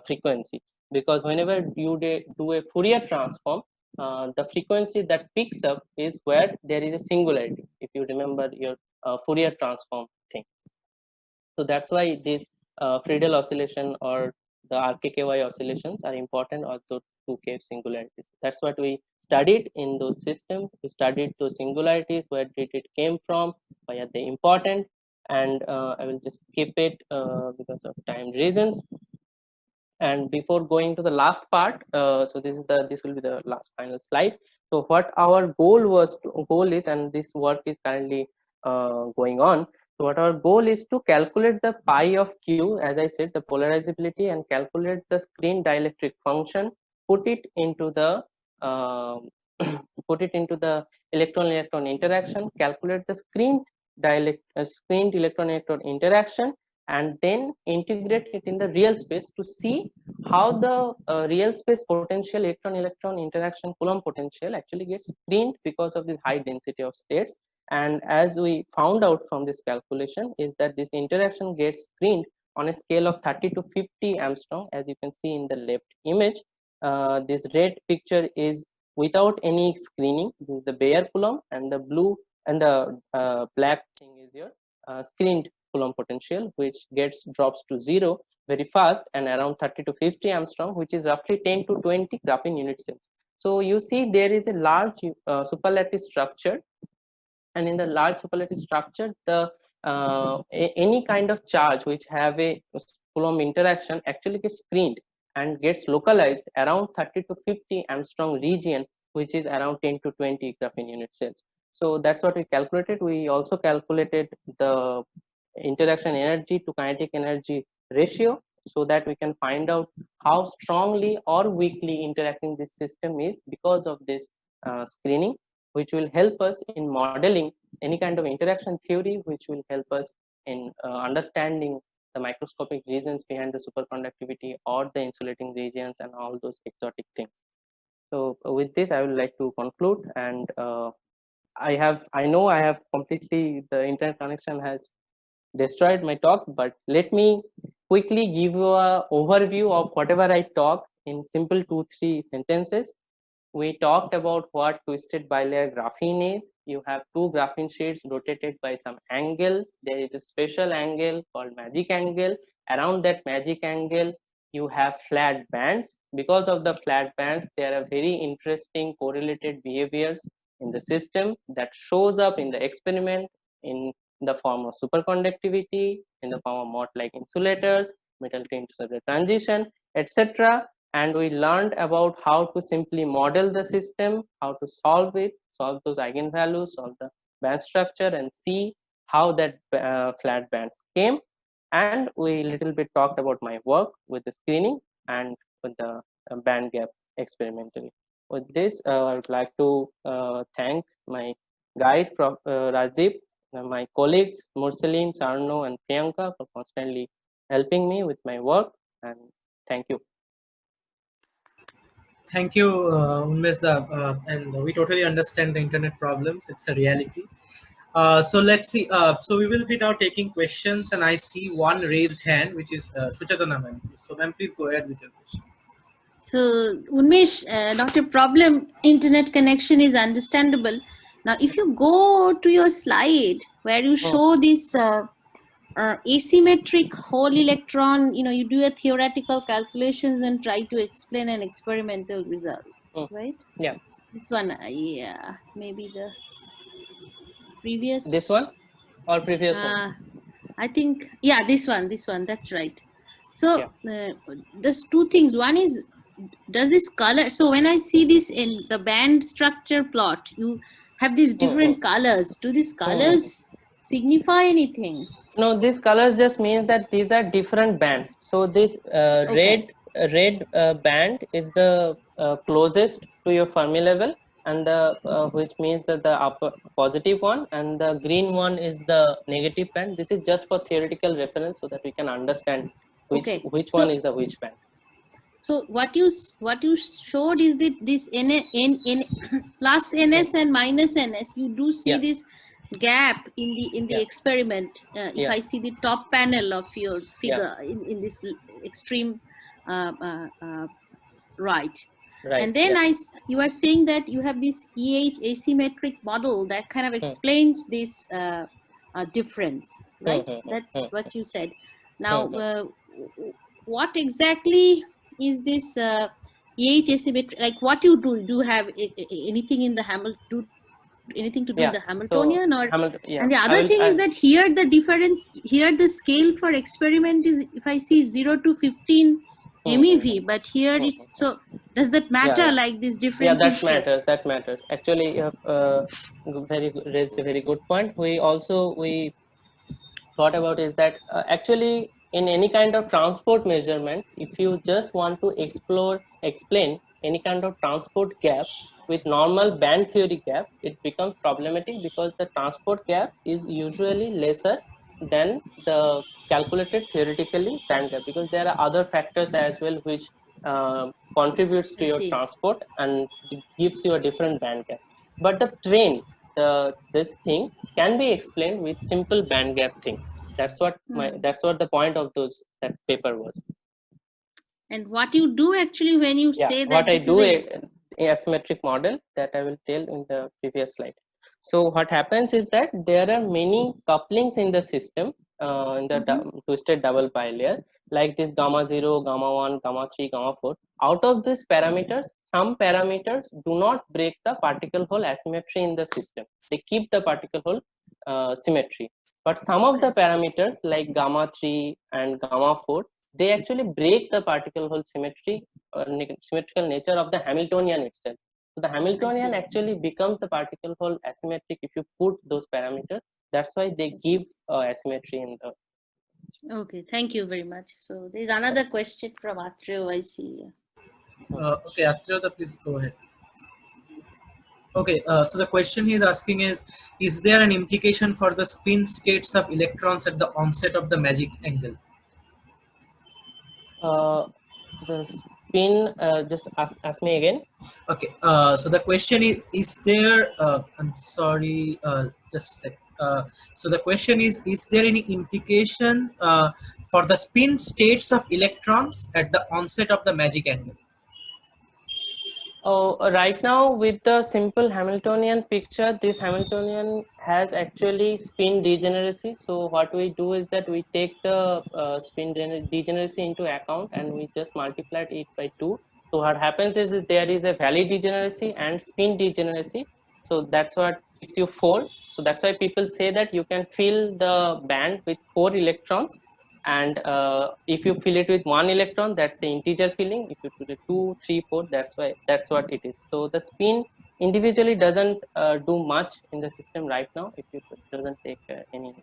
frequency. Because whenever you do a Fourier transform, the frequency that picks up is where there is a singularity, if you remember your Fourier transform thing. So that's why this Friedel oscillation or the RKKY oscillations are important, or the 2K singularities. That's what we studied in those systems. We studied those singularities, where did it came from, why are they important, and I will just skip it because of time reasons. And before going to the last part, so this will be the last final slide. So what our goal is, and this work is currently going on. So what our goal is to calculate the pi of q, as I said, the polarizability, and calculate the screen dielectric function, put it into the electron-electron interaction, calculate the screened electron-electron interaction, and then integrate it in the real space to see how the real space potential electron-electron interaction Coulomb potential actually gets screened because of this high density of states. And as we found out from this calculation is that this interaction gets screened on a scale of 30 to 50 Armstrong, as you can see in the left image. This red picture is without any screening. This is the Bayer Coulomb, and the blue and the black thing is your screened Coulomb potential, which drops to 0 very fast and around 30 to 50 Armstrong, which is roughly 10 to 20 graphene unit cells. So you see there is a large superlattice structure, and in the large superlattice structure, the any kind of charge which have a Coulomb interaction actually gets screened and gets localized around 30 to 50 Armstrong region, which is around 10 to 20 graphene unit cells. So that's what we calculated. We also calculated the interaction energy to kinetic energy ratio, so that we can find out how strongly or weakly interacting this system is because of this screening, which will help us in modeling any kind of interaction theory, which will help us in understanding the microscopic reasons behind the superconductivity or the insulating regions and all those exotic things. So with this, I would like to conclude, and I know I have completely, the internet connection has destroyed my talk, but let me quickly give you an overview of whatever I talked in simple 2-3 sentences. We talked about what twisted bilayer graphene is. You have two graphene sheets rotated by some angle. There is a special angle called magic angle. Around that magic angle, you have flat bands. Because of the flat bands, there are very interesting correlated behaviors in the system that shows up in the experiment in the form of superconductivity, in the form of Mott-like insulators, metal-to-interceptor transition, etc. And we learned about how to simply model the system, how to solve it, solve those eigenvalues, solve the band structure, and see how that flat bands came. And we little bit talked about my work with the screening and with the band gap experimentally. With this, I would like to thank my guide from Rajdeep, my colleagues Mursaleen, Sarno, and Priyanka for constantly helping me with my work, and thank you. Thank you, Unmesh, and we totally understand the internet problems. It's a reality. So let's see. So we will be now taking questions, and I see one raised hand, which is Suchatana ma'am. So ma'am, please go ahead with your question. So Unmesh, not a problem. Internet connection is understandable. Now, if you go to your slide where you show this asymmetric whole electron, you do a theoretical calculations and try to explain an experimental result, right? Yeah. This one, yeah, maybe the previous. This one or previous one? I think, yeah, this one, that's right. So there's two things. One is, does this color, so when I see this in the band structure plot, you have these different colors. Do these colors signify anything? No, these colors just means that these are different bands. So this red band is the closest to your Fermi level, and the which means that the upper positive one, and the green one is the negative band. This is just for theoretical reference, so that we can understand which one is the which band. So what you showed is that this N plus NS and minus NS, you do see this gap in the experiment. If I see the top panel of your figure in this extreme right. And then you are saying that you have this EH asymmetric model that kind of explains this difference, right? That's what you said. Now, what exactly is this EH asymmetric? Like, what you do you have anything in the anything to do with the Hamiltonian, or and the other thing is that here the difference, here the scale for experiment is, if I see 0 to 15, MEV, but here it's so. Does that matter? Like these differences? Yeah, that matters. Actually, you have raised a very good point. We thought about is that actually in any kind of transport measurement, if you just want to explain any kind of transport gap with normal band theory gap, it becomes problematic because the transport gap is usually lesser than the calculated theoretically band gap, because there are other factors as well which contributes to your transport and it gives you a different band gap. But the train, this thing can be explained with simple band gap thing. That's what the point of that paper was. And what you do actually when you say that, what I do a asymmetric model that I will tell in the previous slide. So what happens is that there are many couplings in the system in the twisted double bilayer, like this gamma 0, gamma 1, gamma 3, gamma 4. Out of these parameters, some parameters do not break the particle hole asymmetry in the system. They keep the particle hole symmetry. But some of the parameters like gamma 3 and gamma 4, they actually break the particle hole symmetry or symmetrical nature of the Hamiltonian itself. So the Hamiltonian actually becomes the particle hole asymmetric if you put those parameters. That's why they give asymmetry in the. Okay, thank you very much. So there's another question from Atreyo, I see. Okay, Atreyo, please go ahead. Okay, so the question he is asking is there an implication for the spin states of electrons at the onset of the magic angle? The spin, just ask me again. Okay, so the question is there, I'm sorry, just a sec. So the question is there any implication for the spin states of electrons at the onset of the magic angle? Oh, right now with the simple Hamiltonian picture, this Hamiltonian has actually spin degeneracy. So what we do is that we take the spin degeneracy into account and we just multiply it by 2. So what happens is that there is a valley degeneracy and spin degeneracy. So that's what gives you 4. So that's why people say that you can fill the band with 4 electrons. And if you fill it with 1 electron, that's the integer filling. If you put it 2, 3, 4, that's what it is. So the spin individually doesn't do much in the system right now if it doesn't take any.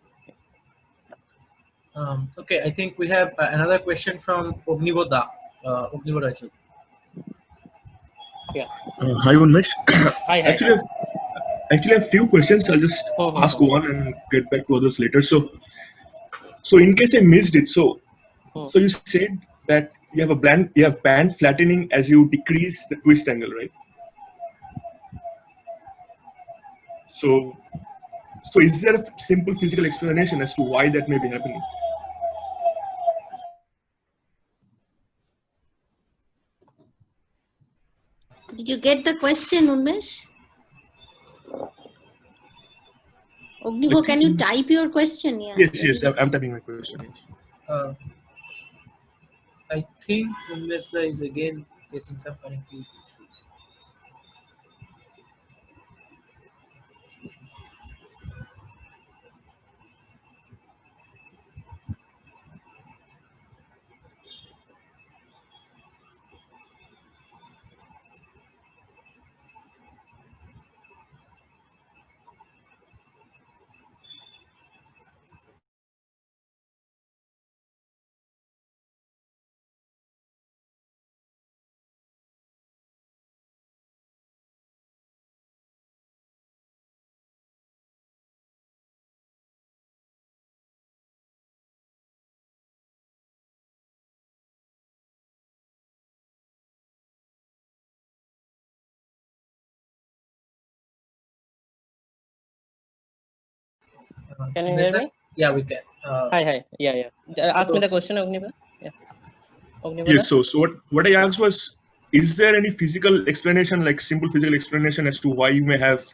Okay, I think we have another question from Ognivoda. Ognivoda. Yeah. Hi, Unmesh. Hi. Actually, I have few questions. I'll just ask one and get back to others later. So in case I missed it, so you said that you have band flattening as you decrease the twist angle, right? So is there a simple physical explanation as to why that may be happening? Did you get the question, Unmesh? Ognivo, can you type your question? Yeah. Yes, I'm typing my question. I think Unmesh is again facing some connectivity issues. Can you hear me? Yeah, we can. Hi. Yeah. Ask me the question, Ognivoda. Yeah. Ognivoda? Yes. So what I asked was, is there any physical explanation, like simple physical explanation, as to why you may have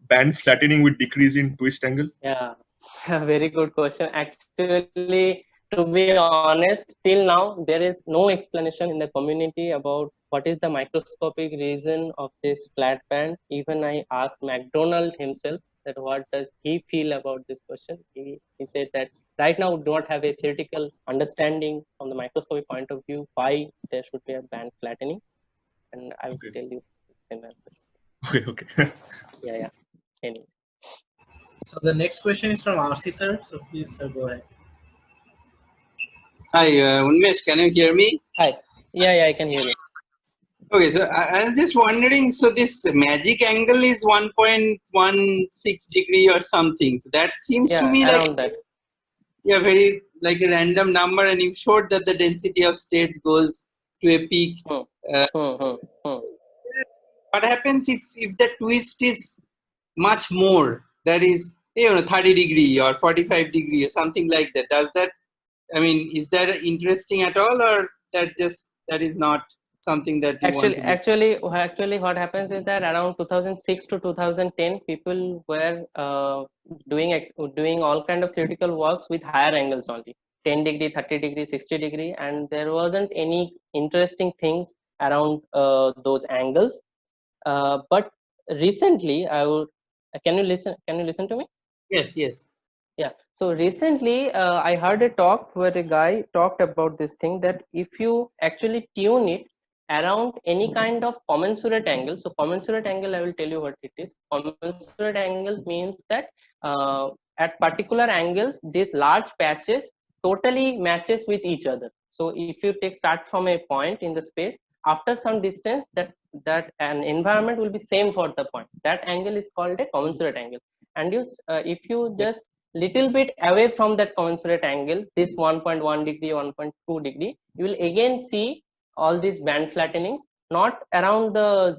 band flattening with decrease in twist angle? Yeah, very good question. Actually, to be honest, till now there is no explanation in the community about what is the microscopic reason of this flat band. Even I asked McDonald himself that what does he feel about this question. He said that right now we do not have a theoretical understanding from the microscopic point of view why there should be a band flattening, and I will tell you the same answer. Okay. Yeah. Anyway. So the next question is from RC sir. So please, sir, go ahead. Hi, Unmesh, can you hear me? Hi. Yeah, I can hear you. Okay, so I'm just wondering, so this magic angle is 1.16 degree or something. So that seems to me like that. Yeah, very like a random number, and you showed that the density of states goes to a peak. What happens if the twist is much more? That is, 30 degree or 45 degree or something like that. Does that? I mean, is that interesting at all, or that is not something that you want to do? Actually, what happens is that around 2006 to 2010, people were doing all kind of theoretical works with higher angles only, 10 degree, 30 degree, 60 degree, and there wasn't any interesting things around those angles. But recently, can you listen to me? Yes. Yeah. So recently, I heard a talk where a guy talked about this thing, that if you actually tune it around any kind of commensurate angle. So commensurate angle, I will tell you what it is. Commensurate angle means that at particular angles, these large patches totally matches with each other. So if you start from a point in the space, after some distance, that an environment will be same for the point. That angle is called a commensurate angle. And if you just little bit away from that commensurate angle, this 1.1 degree, 1.2 degree, you will again see all these band flattenings, not around the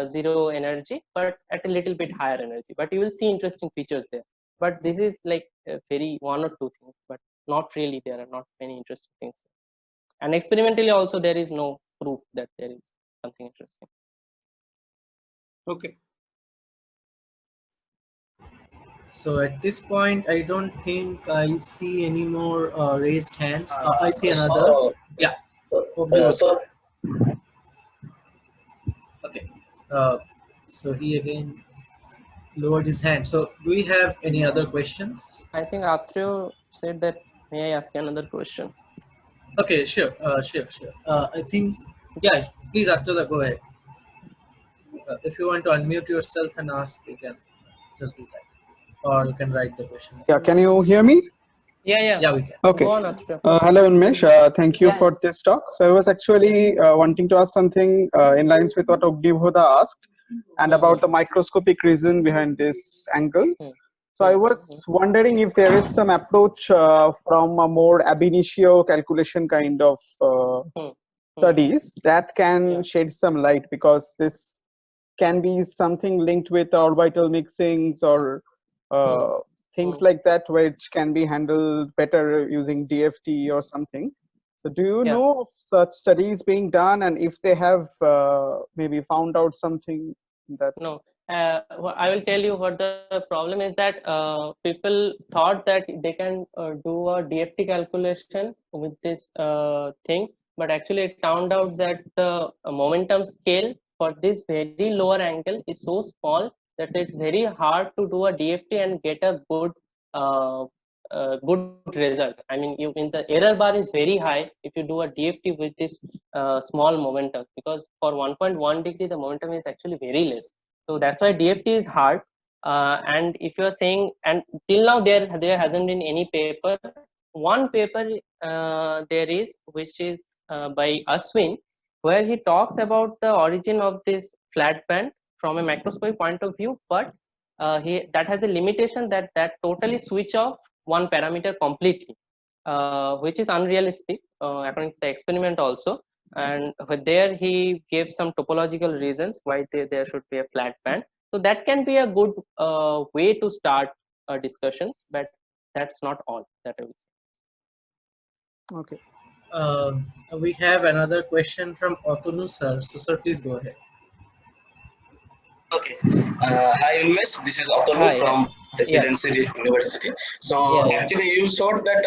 zero energy, but at a little bit higher energy. But you will see interesting features there. But this is like very one or two things, but not really. There are not many interesting things. And experimentally also, there is no proof that there is something interesting. Okay. So at this point, I don't think I see any more raised hands. I see another. Yeah. Okay. So he again lowered his hand. So do we have any other questions? I think Athreyo said that, may I ask another question? Okay, sure. I think, yeah, please, Athreyo, go ahead. If you want to unmute yourself and ask, you can just do that. Or you can write the question. Yeah, can you hear me? Yeah, we can. Okay. Go on, Athreyo. Hello, Unmesh. Thank you for this talk. So I was actually wanting to ask something in lines with what Ognibhoda asked, and about the microscopic reason behind this angle. So I was wondering if there is some approach from a more ab initio calculation kind of studies that can shed some light, because this can be something linked with orbital mixings or things like that, which can be handled better using DFT or something. So do you know of such studies being done, and if they have maybe found out something that? No. I will tell you what the problem is, that people thought that they can do a DFT calculation with this thing, but actually it turned out that the momentum scale for this very lower angle is so small that it's very hard to do a DFT and get a good result. I mean, the error bar is very high if you do a DFT with this small momentum, because for 1.1 degree the momentum is actually very less. So that's why DFT is hard. And if you're saying, and till now there hasn't been any paper. One paper there is, which is by Ashwin, where he talks about the origin of this flat band from a microscopic point of view, but that has a limitation that totally switch off one parameter completely, which is unrealistic according to the experiment also. And there he gave some topological reasons why there should be a flat band. So that can be a good way to start a discussion, but that's not all that I would say. Okay. We have another question from Otonu sir. So sir, please go ahead. Okay. Hi, Unmesh. This is Otonu from Presidency University. So actually, you showed that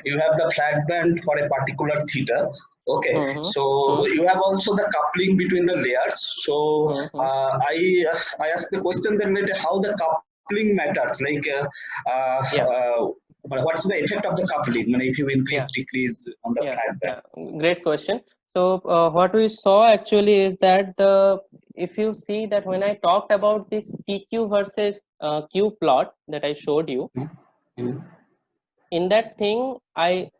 you have the flat band for a particular theta. Okay. So you have also the coupling between the layers. So I asked the question then how the coupling matters. Like but what's the effect of the coupling? If you increase, decrease on the flat band? Great question. So what we saw actually is that if you see that when I talked about this TQ versus Q plot that I showed you, in that thing I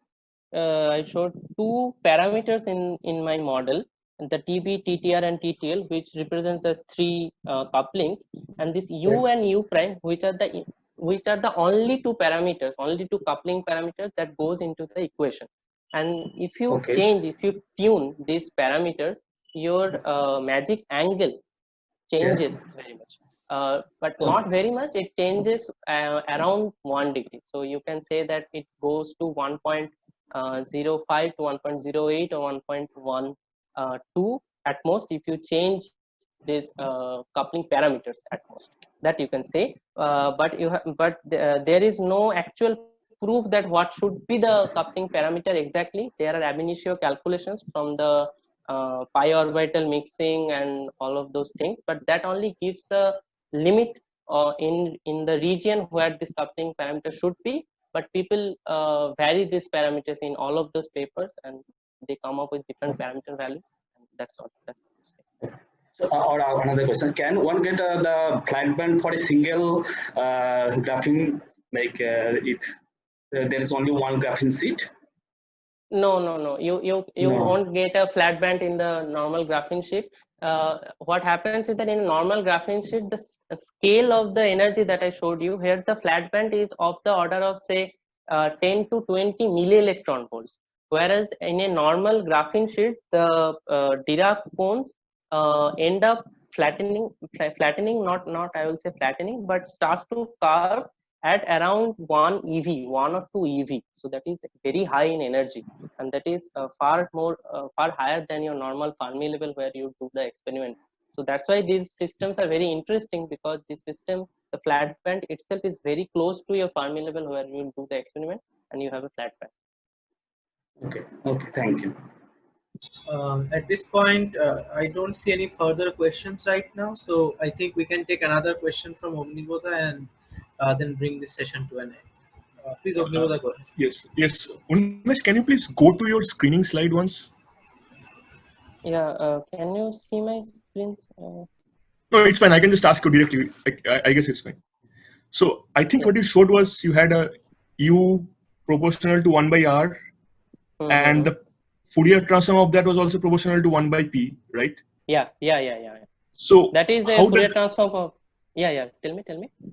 showed two parameters in my model, the TB, TTR, and TTL, which represents the three couplings, and this U and U prime, which are the only two parameters, only two coupling parameters that goes into the equation. And if you if you tune these parameters, your magic angle changes very much, but not very much. It changes around 1 degree. So you can say that it goes to 1.05 to 1.08 or 1.12 at most if you change these coupling parameters at most. That you can say, but there is no actual proof that what should be the coupling parameter exactly. There are ab initio calculations from the pi orbital mixing and all of those things, but that only gives a limit in the region where this coupling parameter should be. But people vary these parameters in all of those papers, and they come up with different parameter values. And that's all. So, or another question: can one get the flat band for a single graphene, if there is only one graphene sheet? No. You won't get a flat band in the normal graphene sheet. What happens is that in a normal graphene sheet, the scale of the energy that I showed you here, the flat band is of the order of say 10 to 20 millielectron volts. Whereas in a normal graphene sheet, the Dirac cones end up flattening, not I will say flattening, but starts to curve at around 1 eV, 1 or 2 eV. So that is very high in energy, and that is far higher than your normal Fermi level where you do the experiment. So that's why these systems are very interesting, because this system, the flat band itself, is very close to your Fermi level where you do the experiment and you have a flat band. Okay, thank you. At this point, I don't see any further questions right now, so I think we can take another question from Ognibodha and then bring this session to an end. Please, Ognibodha, go ahead. Yes. Unmesh, can you please go to your screening slide once? Yeah, can you see my screens? No, it's fine. I can just ask you directly. I guess it's fine. So I think what you showed was you had a U proportional to 1 by R, and the Fourier transform of that was also proportional to 1 by P, right? Yeah. So that is a Fourier transform of. Yeah. Tell me.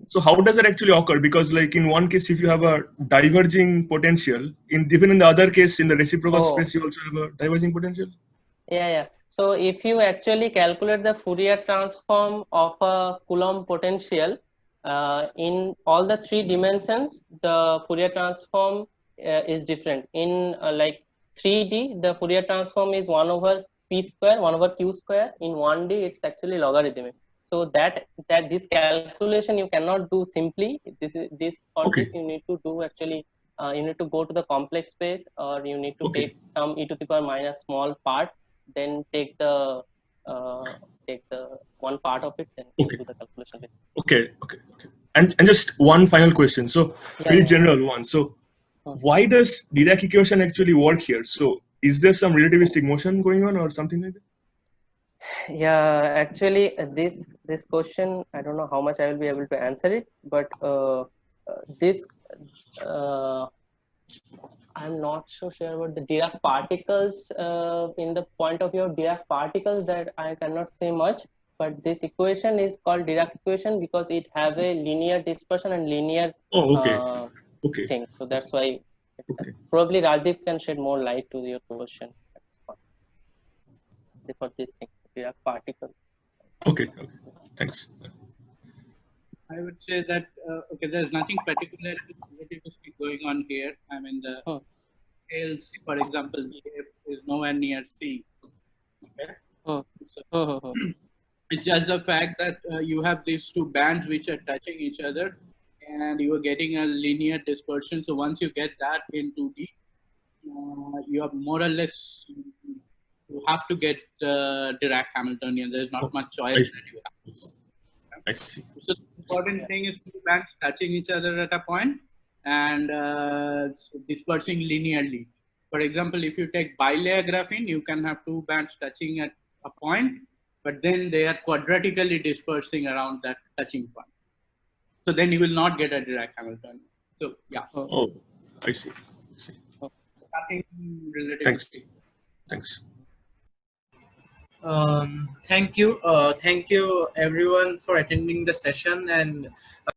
So how does that actually occur? Because like in one case, if you have a diverging potential, even in the other case, in the reciprocal space, you also have a diverging potential. Yeah. So if you actually calculate the Fourier transform of a Coulomb potential in all the 3 dimensions, the Fourier transform is different. In like 3D, the Fourier transform is 1 over P square, 1 over Q square. In 1D, it's actually logarithmic. So that this calculation you cannot do simply. This you need to do actually. You need to go to the complex space, or you need to take some e to the power minus small part, then take the one part of it, then do the calculation. Okay. And just one final question. So very general one. So why does Dirac equation actually work here? So is there some relativistic motion going on or something like that? Yeah, actually this question, I don't know how much I will be able to answer it, but I'm not so sure about the Dirac particles. In the point of view of Dirac particles, that I cannot say much, but this equation is called Dirac equation because it have a linear dispersion and linear thing. So that's why probably Rajdeep can shed more light to your question for this thing, Dirac particles. Okay, thanks. I would say that there's nothing particular relativistic going on here. I mean, the scales, for example, EF is nowhere near C. Okay, so it's just the fact that you have these 2 bands which are touching each other, and you are getting a linear dispersion. So once you get that in 2D, you are more or less. You have to get Dirac Hamiltonian. There's not much choice that you have. I see. So the important thing is 2 bands touching each other at a point, and dispersing linearly. For example, if you take bilayer graphene, you can have two bands touching at a point, but then they are quadratically dispersing around that touching point. So then you will not get a Dirac-Hamilton. So yeah. Oh, I see. Nothing related. Thanks. Thanks. Thank you. Thank you everyone for attending the session, and